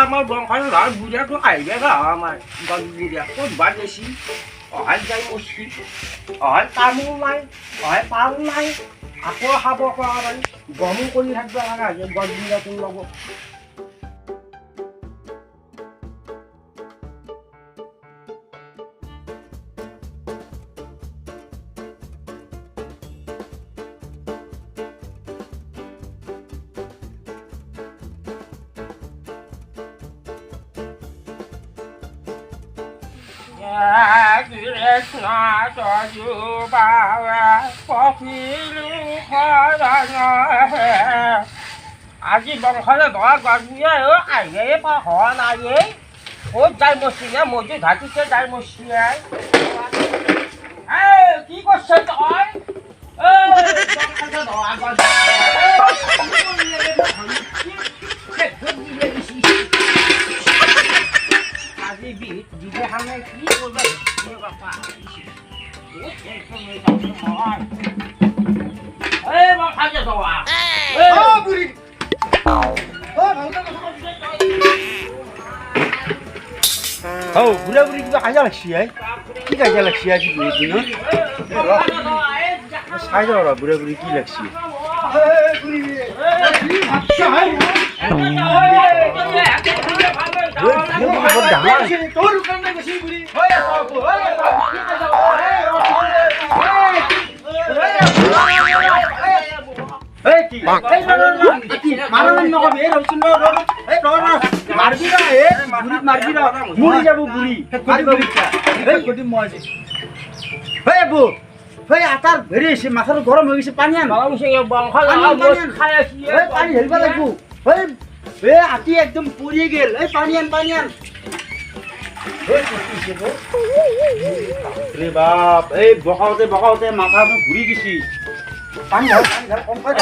আমার বংশাল লাল বুড়িয়াটো আহিলে না আমার গছ বুড়িয়া ক'ত বাদ গৈছি অহাই যাই বসছি অহাই তামোল নাই অহাই পাল নাই আকৌ খাব পৰা নাই গমো কৰি থাকিব লগা হৈছে গছ বুড়িয়াটোৰ লগত আজি বংশলে ধৰা গছবিয়ে আহিলে হোৱা নাই ক'ত যাই মচিনে মজু ঢাকিছে যাই মচিয়ে কি করছে তই আজি বিহুত দিবে খানে কি করবে বাপা খাইছে তোয়া বুড়ি বুড়া বুড়ি কিবা কাজা লাগছি কি কাজা লাগছি আজি বিহুত দিনত চাই যাও রা বুড়া বুড়ি কি লাগছি মাথার গরম হয়ে গেছে পানি পানি হেলবা লাগবো হাতি একদম পুড়িয়ে গেল এই পানি আন রে বাপ এই বকাওতে বকাওতে মাথা ঘুরি গেছি পানি ঢাল কম করে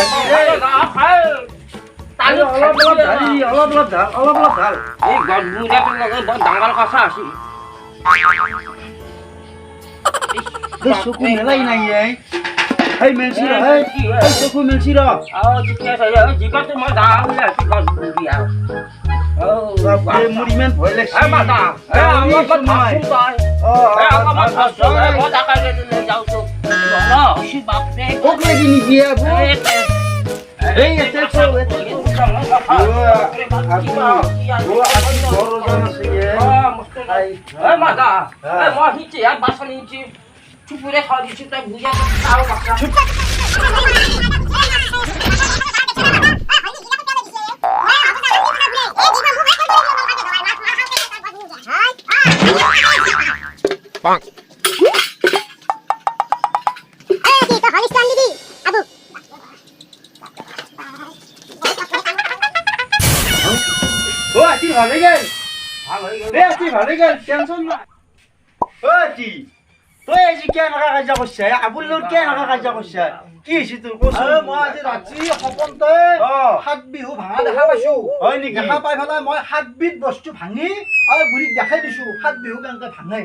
অলপ ঢাল এই গছ বুড়াটোৰ লগত বৰ ডাঙৰ কথা আছে চকু মেলাই নাই এই মেলছি ৰ এই চকু মেলছি ৰ জিকাটো মই ডাঙৰ হৈ আছো গছ বুঢ়িয়া মোৰ ইমান ভয় লাগিছে চুপুরে খাওয়া দিচ্ছি তাই বুঝা তাও ভালে গেল টেনশন নাই তই আজি কেনেকা কাজিয়া কৰিছে আবুলৰ কেনেকা কাজিয়া কৰিছে কি হৈছে তোৰ কচোন মই আজি ৰাতি সপনতে সাত বিহু ভাঙা দেখা পাইছো হয় নেকি দেখা পাই পেলাই মই সাতবিধ বস্তু ভাঙি আৰু বুঢ়ীক দেখাই দিছো সাত বিহু কেনেকে ভাঙে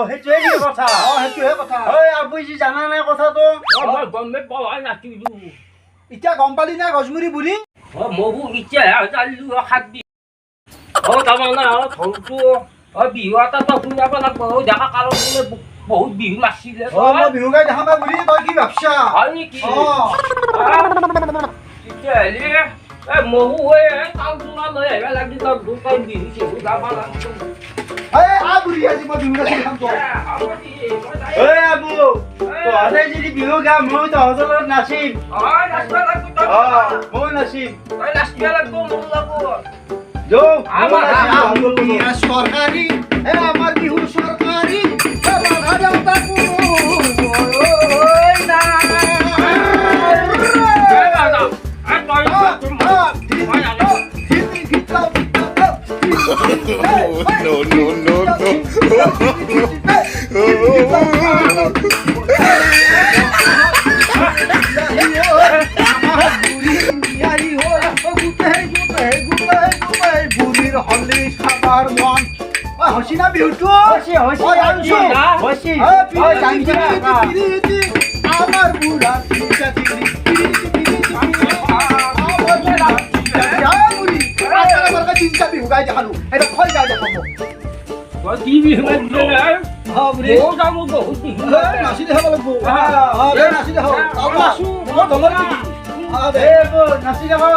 সেইটোৱে কি কথা সেইটোহে কথা ঐ আবুই যি জানা নাই কথাটো মই গমে পাই নাছিলো এতিয়া গম পালি না গজমুৰি বুঢ়ী মগু এতিয়া জানিলো সাত বিহু তাৰমানে ধৰটো বিহু এটা শুনাব লাগিব দেখা কাৰণ বহুত বিহু নাছিলে মই বিহু গাই দেখা পাই বুলি তই কি ভাবছা হয় নেকি মহু হৈ তালটোনা লৈ আহিব লাগি তই দুটাই বিহু চিহু যাব লাগিব বুঢ়ী আজি মই বিহু গাই খাম তই আবু তহঁতে যদি বিহু গা মই তহঁতৰ লগত নাচিম মই নাচিম তই নাচিব লাগিব মোৰ লগত সৰকাৰি আমাৰ বিহু সৰকাৰি হসিনা বিহুটো আমাৰ বুড়া কি বিহু মাৰিছে নাচি দেখাব লাগিব নাচি দেখাব নাচি দেখাব